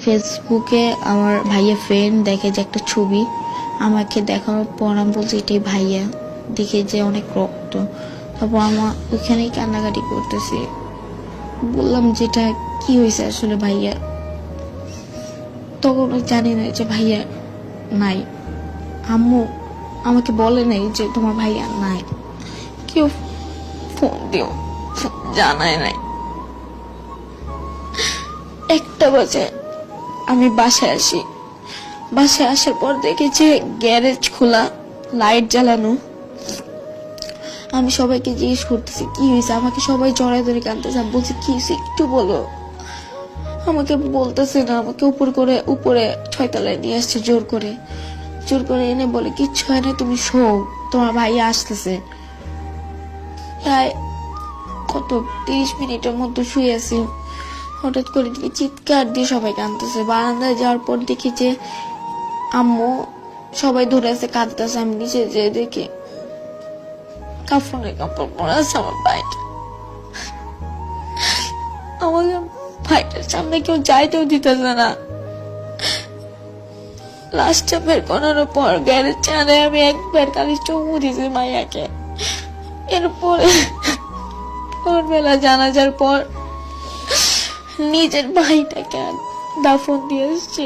ফেসবুকে আমার ভাইয়া ফ্রেন্ড দেখে যে একটা ছবি, আমাকে দেখানোর পর আমি বলছি এটাই ভাইয়া, দেখে যে অনেক রক্ত। তারপর আমার ওইখানেই কান্নাকাটি করতেছি, বললাম যেটা কি হয়েছে আসলে ভাইয়া। তখন জানি না যে ভাইয়া নাই, আম্মু আমাকে বলে নাই যে তোমার ভাইয়া নাই, কেউ ফোন দিও জানায় নাই। 1টা বাজে আমি বাসায় আসি, বাসায় আসার পর দেখি যে গ্যারেজ খোলা, লাইট জ্বালানো। আমি সবাইকে জিজ্ঞেস করতেছি কি হয়েছে, আমাকে সবাই জড়ায় ধরে কাঁদতেছে। আমি বলছি কি হয়েছে একটু বলো, আমাকে বলতেছে না। আমাকে উপরে 6 তলায় নিয়ে আসছে জোর করে এনে বলে কিচ্ছু হয় না, তুমি শো, তোমার ভাই আসতেছে। প্রায় 30 মিনিটের মতো শুয়ে আছি, হঠাৎ করে দেখি চিৎকার দিয়ে সবাই কাঁদতেছে। বারান্দায় যাওয়ার পর দেখি যে আম্মু সবাই ধরে আছে কাঁদতেছে। আমি নিচে যেয়ে দেখি কাপড়ে কাপড় পরে আছে আমার ভাইটা। আমাকে ভাইটার সামনে কেউ যাইতেও দিতেছে না। লাশটা বের করার পর গ্যারেজ চানে আমি একবার খালি চুমু দিয়েছি মাইয়াকে। এরপরে ভোরবেলা জানাজার পর নিজের ভাইটাকে দাফন দিয়ে এসেছি।